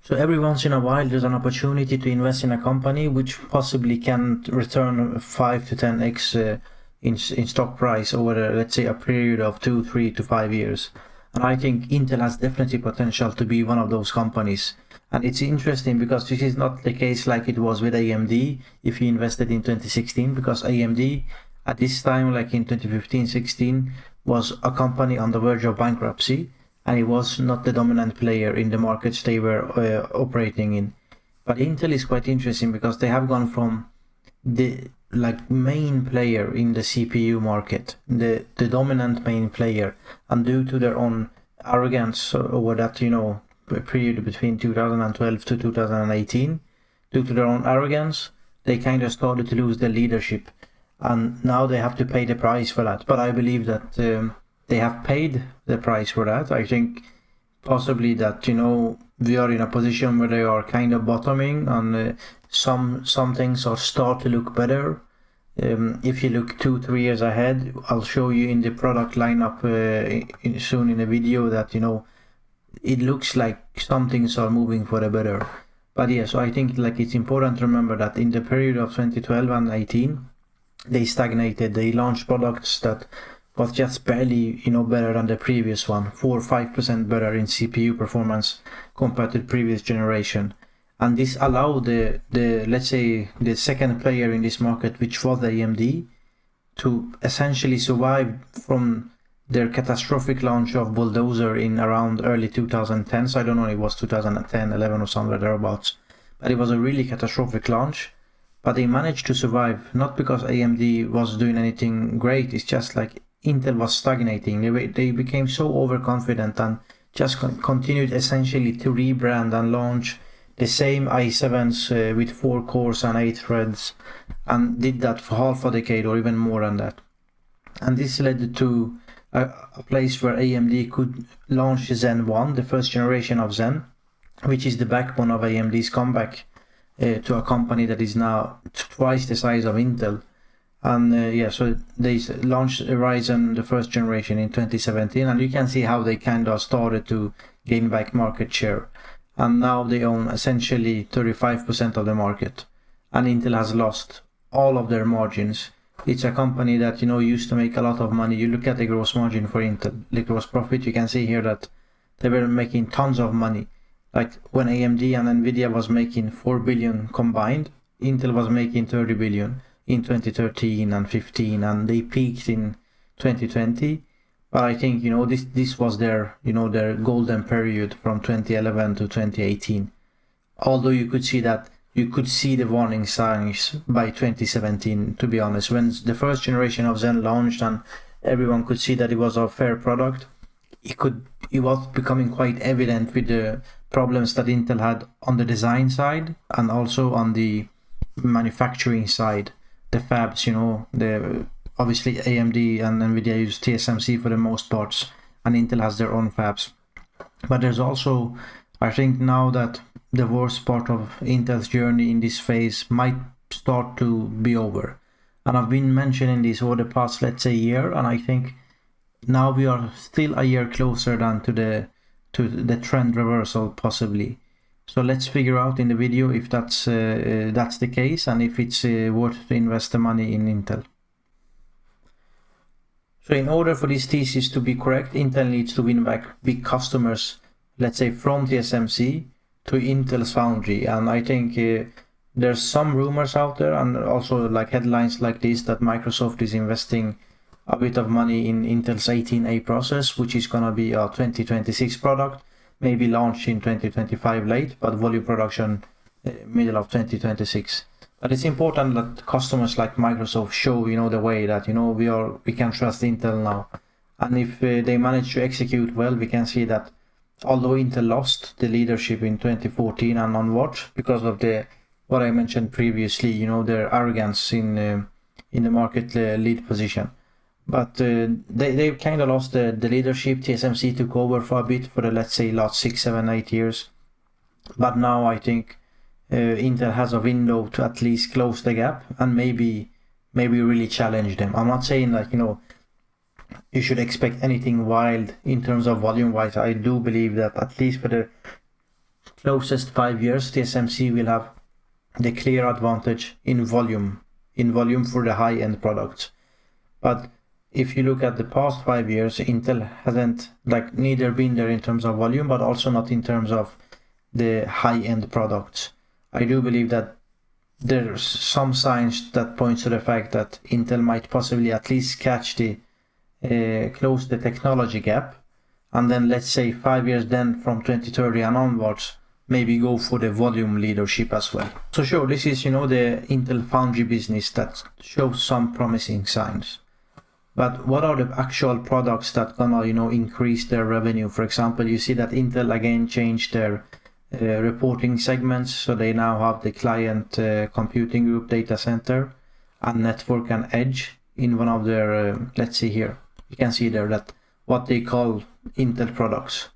So every once in a while, there's an opportunity to invest in a company which possibly can return 5 to 10x in stock price over, let's say, a period of 2, 3 to 5 years. And I think Intel has definitely potential to be one of those companies. And it's interesting because this is not the case like it was with AMD if you invested in 2016, because AMD at this time, like in 2015-16, was a company on the verge of bankruptcy, and it was not the dominant player in the markets they were operating in. But Intel is quite interesting because they have gone from the main player in the CPU market, the dominant main player, and due to their own arrogance over that period between 2012 to 2018, due to their own arrogance, they kind of started to lose their leadership, and now they have to pay the price for that. But I believe that they have paid the price for that. I think possibly that we are in a position where they are kind of bottoming, and some things are start to look better. If you look 2-3 years ahead, I'll show you in the product lineup soon in a video that it looks like some things are moving for the better. But yeah, so I think it's important to remember that in the period of 2012 and 18, they stagnated. They launched products that was just barely better than the previous one, 4 or 5% better in CPU performance compared to the previous generation. And this allowed the let's say the second player in this market, which was the AMD, to essentially survive from their catastrophic launch of Bulldozer in around early 2010. So I don't know, it was 2010, 11 or somewhere thereabouts. But it was a really catastrophic launch. But they managed to survive, not because AMD was doing anything great. It's just like Intel was stagnating. They became so overconfident and just continued essentially to rebrand and launch the same i7s with 4 cores and 8 threads, and did that for half a decade or even more than that. And this led to a place where AMD could launch Zen 1, the first generation of Zen, which is the backbone of AMD's comeback to a company that is now twice the size of Intel. And so they launched Ryzen, the first generation, in 2017, and you can see how they kind of started to gain back market share. And now they own essentially 35% of the market, and Intel has lost all of their margins. It's a company that used to make a lot of money. You look at the gross margin for Intel, the gross profit, you can see here that they were making tons of money. Like when AMD and Nvidia was making 4 billion combined, Intel was making 30 billion in 2013 and 15, and they peaked in 2020. But I think this was their their golden period from 2011 to 2018. Although you could see the warning signs by 2017, to be honest, when the first generation of Zen launched and everyone could see that it was a fair product. It was becoming quite evident with the problems that Intel had on the design side and also on the manufacturing side, the fabs. Obviously AMD and Nvidia use TSMC for the most parts, and Intel has their own fabs. But there's also, I think now that the worst part of Intel's journey in this phase might start to be over. And I've been mentioning this over the past, let's say, year, and I think now we are still a year closer than to the trend reversal possibly. So let's figure out in the video if that's the case, and if it's worth to invest the money in Intel. So in order for this thesis to be correct, Intel needs to win back big customers, let's say from TSMC to Intel's Foundry. And I think there's some rumors out there, and also headlines like this, that Microsoft is investing a bit of money in Intel's 18A process, which is gonna be a 2026 product, maybe launched in 2025 late, but volume production middle of 2026. But it's important that customers like Microsoft show the way that we can trust Intel now. And if they manage to execute well, we can see that although Intel lost the leadership in 2014 and onwards because of what I mentioned previously, their arrogance in the market lead position. But they kind of lost the leadership. TSMC took over for a bit for the, let's say, last 6, 7, 8 years. But now I think Intel has a window to at least close the gap and maybe really challenge them. I'm not saying you should expect anything wild in terms of volume wise. I do believe that at least for the closest 5 years, TSMC will have the clear advantage in volume for the high-end products. But if you look at the past 5 years, Intel hasn't neither been there in terms of volume, but also not in terms of the high-end products. I do believe that there's some signs that points to the fact that Intel might possibly at least catch close the technology gap, and then let's say 5 years then from 2030 and onwards, maybe go for the volume leadership as well. So sure, this is, the Intel Foundry business that shows some promising signs. But what are the actual products that gonna, increase their revenue? For example, you see that Intel again changed their reporting segments. So they now have the client computing group, data center, and network and edge in one of their, let's see here. You can see there that what they call Intel products.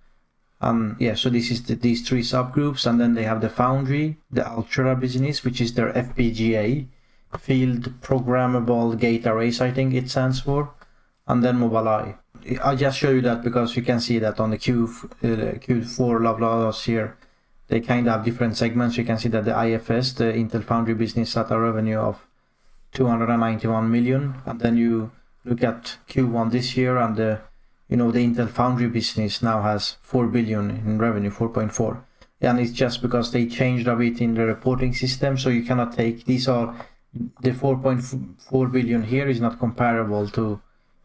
So this is these three subgroups, and then they have the Foundry, the Ultra business, which is their FPGA, Field Programmable Gate Arrays, I think it stands for, and then Mobileye. I'll just show you that because you can see that on the Q4 last year, they kind of have different segments. You can see that the IFS, the Intel Foundry business, had a revenue of 291 million, and then you look at Q1 this year, and the Intel Foundry business now has 4 billion in revenue, 4.4. And it's just because they changed a bit in the reporting system, so you cannot take these are the 4.4 billion here is not comparable to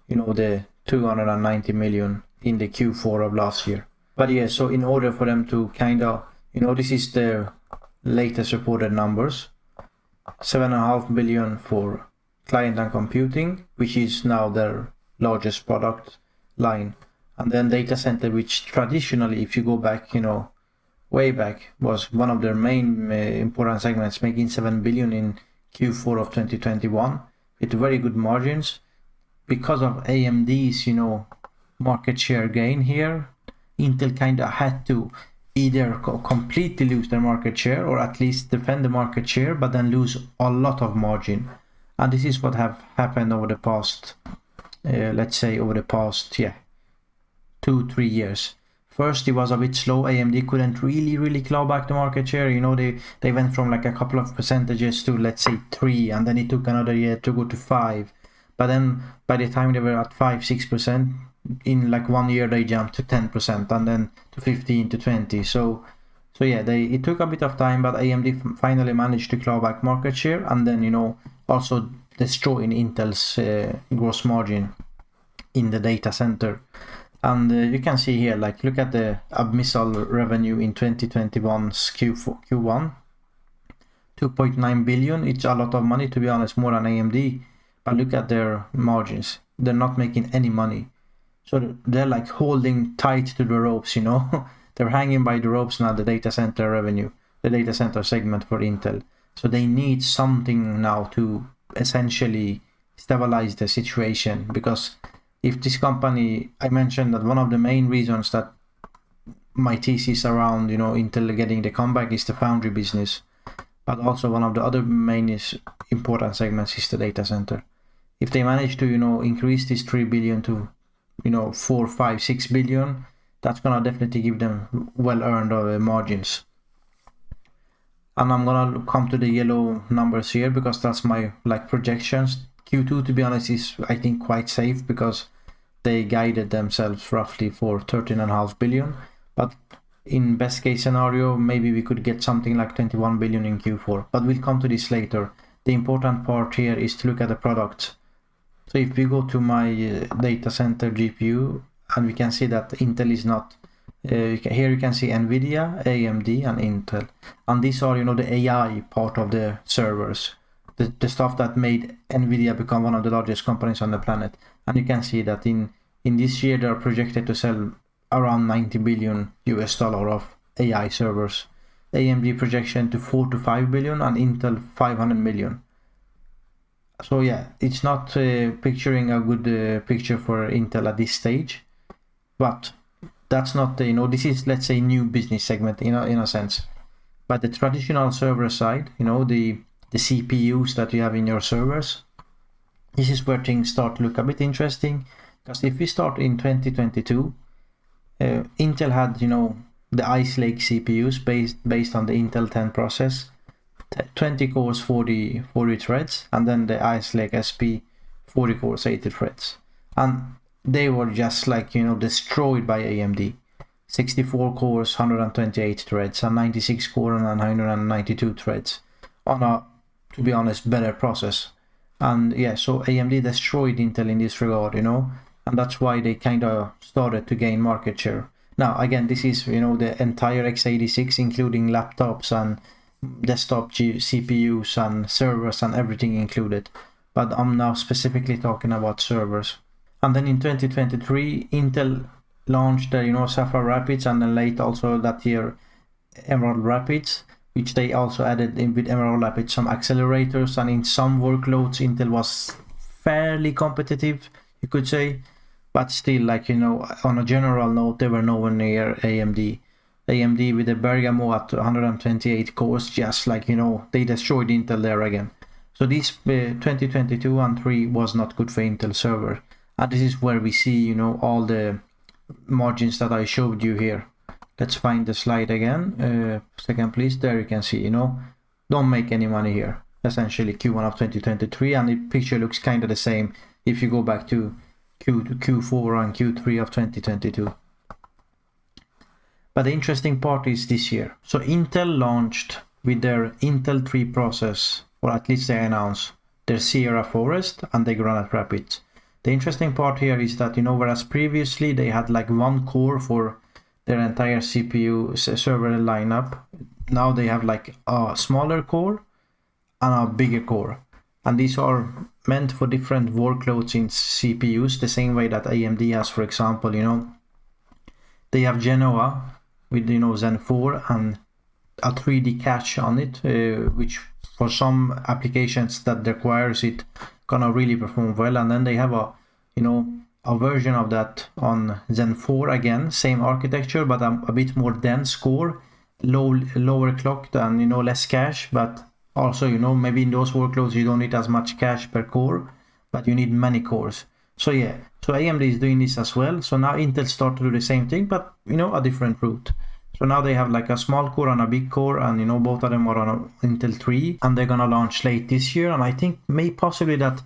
the 290 million in the Q4 of last year. But yeah, so in order for them to kind of this is the latest reported numbers, 7.5 billion for client and computing, which is now their largest product line, and then data center, which traditionally, if you go back way back, was one of their main important segments, making 7 billion in Q4 of 2021 with very good margins. Because of AMD's market share gain here, Intel kind of had to either completely lose their market share or at least defend the market share, but then lose a lot of margin. And this is what have happened over the past 2-3 years. First, it was a bit slow. AMD couldn't really claw back the market share. They went from a couple of percentages to, let's say, 3, and then it took another year to go to 5. But then by the time they were at 5-6%, in 1 year they jumped to 10%, and then to 15 to 20. So yeah, it took a bit of time, but AMD finally managed to claw back market share, and then also destroying Intel's gross margin in the data center. And you can see here, look at the Abyssal revenue in 2021's Q1, 2.9 billion. It's a lot of money, to be honest, more than AMD. But look at their margins. They're not making any money. So they're holding tight to the ropes, They're hanging by the ropes now, the data center revenue, the data center segment for Intel. So they need something now to essentially stabilize the situation, because if this company, I mentioned that one of the main reasons that my thesis around Intel getting the comeback is the Foundry business, but also one of the other main important segments is the data center. If they manage to increase this 3 billion to 4, 5, 6 billion, that's gonna definitely give them well-earned margins. And I'm gonna come to the yellow numbers here because that's my projections. Q2, to be honest, is I think quite safe because they guided themselves roughly for 13.5 billion. But in best case scenario, maybe we could get something like 21 billion in Q4. But we'll come to this later. The important part here is to look at the products. So if we go to my data center GPU, and we can see that Intel is not, here you can see NVIDIA, AMD, and Intel. And these are, the AI part of the servers. The stuff that made NVIDIA become one of the largest companies on the planet. And you can see that in this year, they are projected to sell around $90 billion of AI servers. AMD projection to 4 to 5 billion and Intel 500 million. So yeah, it's not picturing a good picture for Intel at this stage, but that's not this is, let's say, new business segment in a sense. But the traditional server side, the CPUs that you have in your servers, this is where things start to look a bit interesting, because if we start in 2022, Intel had the Ice Lake CPUs based on the Intel 10 process, 20 cores, 40 threads, and then the Ice Lake SP 40 cores, 80 threads, and they were just like, you know, destroyed by AMD. 64 cores, 128 threads, and 96 cores and 192 threads on a, to be honest, better process. And yeah, so AMD destroyed Intel in this regard, you know, and that's why they kind of started to gain market share. Now again, this is, you know, the entire x86, including laptops and desktop CPUs and servers and everything included, but I'm now specifically talking about servers. And then in 2023, Intel launched the, you know, Sapphire Rapids, and then late also that year Emerald Rapids, which they also added in with Emerald Rapids some accelerators, and in some workloads Intel was fairly competitive, you could say, but still, like, you know, on a general note, they were nowhere near AMD. AMD with the Bergamo at 128 cores, just like, you know, they destroyed Intel there again. So this 2022 and 3 was not good for Intel server, and this is where we see, you know, all the margins that I showed you here. Let's find the slide again. Second please. There you can see, you know, don't make any money here, essentially Q1 of 2023, and the picture looks kind of the same if you go back to Q4 and Q3 of 2022. But the interesting part is this year. So Intel launched with their Intel 3 process, or at least they announced their Sierra Forest and their Granite Rapids. The interesting part here is that, you know, whereas previously they had like one core for their entire CPU server lineup, now they have like a smaller core and a bigger core. And these are meant for different workloads in CPUs, the same way that AMD has, for example, you know, they have Genoa with, you know, Zen 4 and a 3D cache on it, which for some applications that requires it gonna really perform well. And then they have a, you know, a version of that on Zen 4, again same architecture, but a bit more dense core, lower clocked, and, you know, less cache, but also, you know, maybe in those workloads you don't need as much cache per core, but you need many cores. So yeah, so AMD is doing this as well. So now Intel start to do the same thing, but, you know, a different route. So now they have like a small core and a big core, and, you know, both of them are on Intel 3, and they're gonna launch late this year. And I think possibly that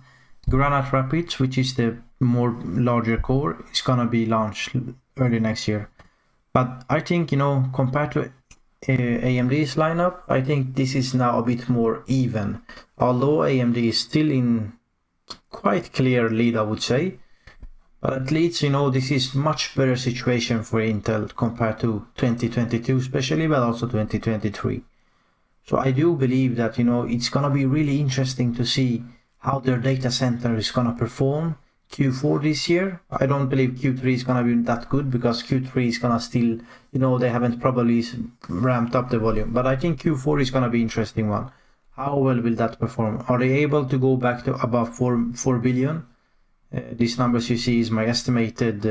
Granite Rapids, which is the more larger core, is gonna be launched early next year. But I think, you know, compared to AMD's lineup, I think this is now a bit more even, although AMD is still in quite clear lead, I would say. But at least, you know, this is much better situation for Intel compared to 2022 especially, but also 2023. So I do believe that, you know, it's gonna be really interesting to see how their data center is gonna perform Q4 this year. I don't believe Q3 is gonna be that good, because Q3 is gonna still, you know, they haven't probably ramped up the volume. But I think Q4 is gonna be interesting one. How well will that perform? Are they able to go back to above 4 billion? These numbers you see is my estimated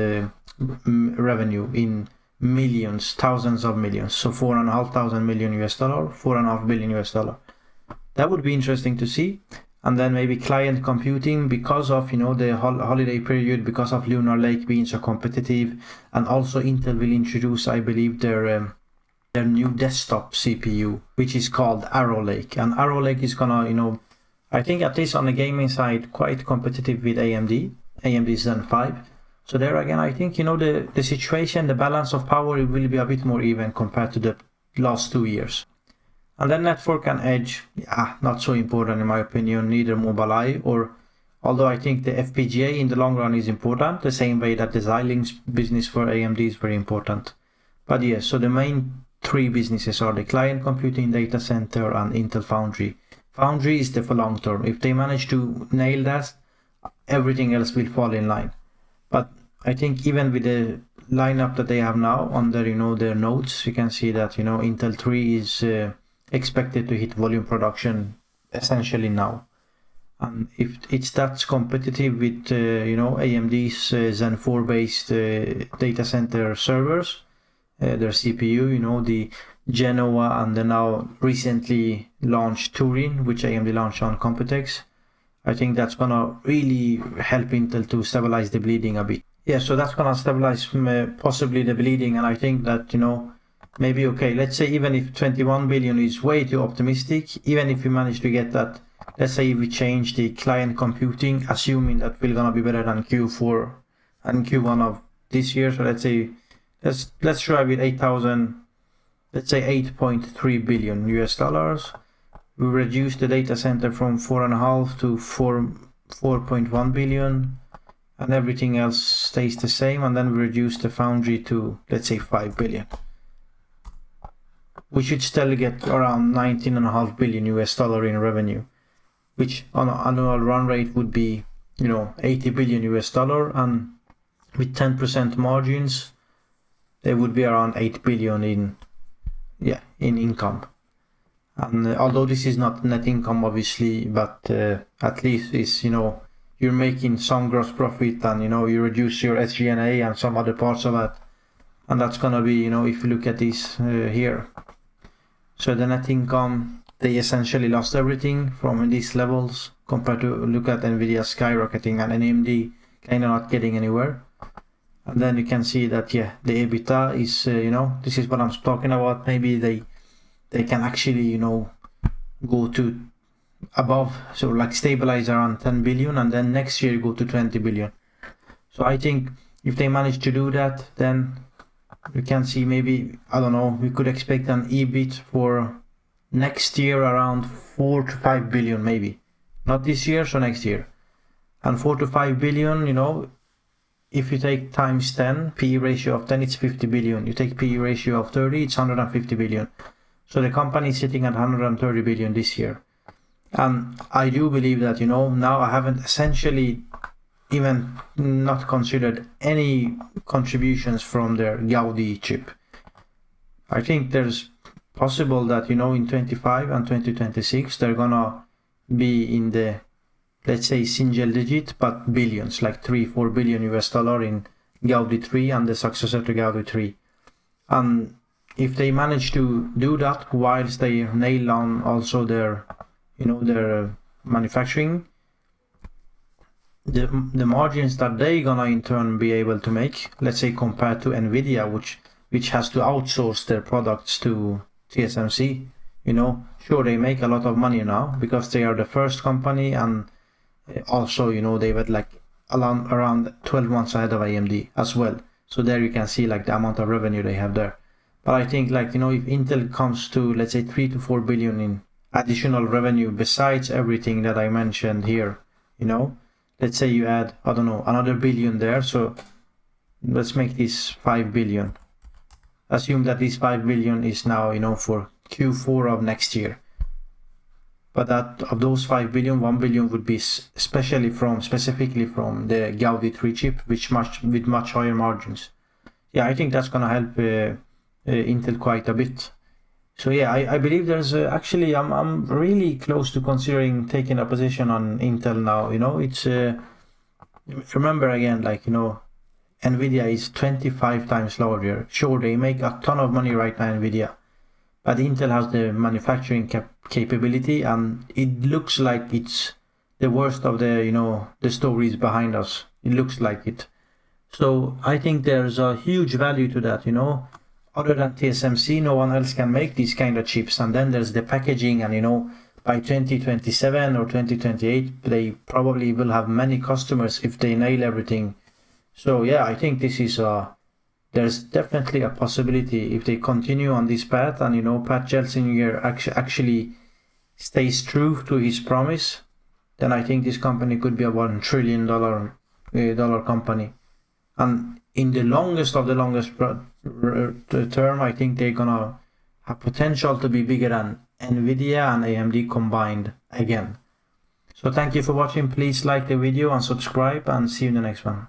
revenue in millions, thousands of millions. So $4.5 million US, $4.5 billion US. That would be interesting to see. And then maybe client computing, because of, you know, the holiday period, because of Lunar Lake being so competitive, and also Intel will introduce, I believe, their new desktop CPU, which is called Arrow Lake. And Arrow Lake is gonna, you know, I think at least on the gaming side, quite competitive with AMD Zen 5. So there again, I think, you know, the situation, the balance of power, it will be a bit more even compared to the last 2 years. And then network and edge, yeah, not so important in my opinion, neither Mobileye, or although I think the FPGA in the long run is important, the same way that the Xilinx business for AMD is very important. But yes, so the main three businesses are the client computing, data center, and Intel Foundry. Foundry is there for long term. If they manage to nail that, everything else will fall in line. But I think even with the lineup that they have now on their, you know, their nodes, you can see that, you know, Intel 3 is expected to hit volume production essentially now. And if it's that competitive with, you know, AMD's Zen 4 based data center servers, their CPU, you know, the Genoa and the now recently launched Turin, which AMD launched on Computex, I think that's gonna really help Intel to stabilize the bleeding a bit. Yeah, so that's gonna stabilize possibly the bleeding, and I think that, you know, maybe okay, let's say even if 21 billion is way too optimistic, even if we manage to get that, let's say we change the client computing, assuming that we're gonna be better than Q4 and Q1 of this year. So let's say let's try with 8,000, let's say 8.3 billion US dollars. We reduce the data center from 4.5 to 4.1 billion, and everything else stays the same, and then we reduce the Foundry to, let's say, 5 billion. We should still get around 19.5 billion US dollar in revenue, which on an annual run rate would be, 80 billion US dollar, and with 10% margins, there would be around 8 billion in income. And although this is not net income, obviously, but at least it's, you're making some gross profit, and, you reduce your SG&A and some other parts of that. And that's going to be, if you look at this here. So the net income, they essentially lost everything from these levels compared to look at NVIDIA skyrocketing and AMD kind of not getting anywhere. And then you can see that, the EBITDA is, this is what I'm talking about. Maybe they can actually, go to above, so like stabilize around 10 billion, and then next year go to 20 billion. So I think if they manage to do that, then we can see maybe, I don't know, we could expect an EBIT for next year around 4 to 5 billion maybe. Not this year, so next year. And 4 to 5 billion, if you take times 10, PE ratio of 10, it's 50 billion. You take PE ratio of 30, it's 150 billion. So the company is sitting at 130 billion this year. And I do believe that, now I haven't essentially even not considered any contributions from their Gaudi chip. I think there's possible that, in 25 and 2026, they're gonna be in the, let's say, single digit, but billions, like 3-4 billion US dollar in Gaudi 3 and the successor to Gaudi 3. And if they manage to do that whilst they nail down also their, their manufacturing, the margins that they gonna in turn be able to make, let's say compared to NVIDIA, which has to outsource their products to TSMC, sure, they make a lot of money now because they are the first company, and also, they were like around 12 months ahead of AMD as well. So there you can see like the amount of revenue they have there. But I think like, if Intel comes to, let's say, 3 to 4 billion in additional revenue besides everything that I mentioned here, let's say you add, I don't know, another billion there. So let's make this 5 billion. Assume that this 5 billion is now, for Q4 of next year. But that of those 5 billion, 1 billion would be specifically from the Gaudi 3 chip, with much higher margins. Yeah, I think that's gonna help Intel quite a bit. So yeah, I believe there's actually I'm really close to considering taking a position on Intel now. It's remember again, like, NVIDIA is 25 times larger. Sure, they make a ton of money right now, NVIDIA, but Intel has the manufacturing capability, and it looks like it's the worst of the the stories behind us. It looks like it. So I think there's a huge value to that. Other than TSMC, no one else can make these kind of chips. And then there's the packaging, and by 2027 or 2028, they probably will have many customers if they nail everything. So yeah, I think this is there's definitely a possibility if they continue on this path, and Pat Gelsinger actually stays true to his promise, then I think this company could be a $1 trillion company. And in the longest term, I think they're gonna have potential to be bigger than NVIDIA and AMD combined again. So thank you for watching. Please like the video and subscribe, and see you in the next one.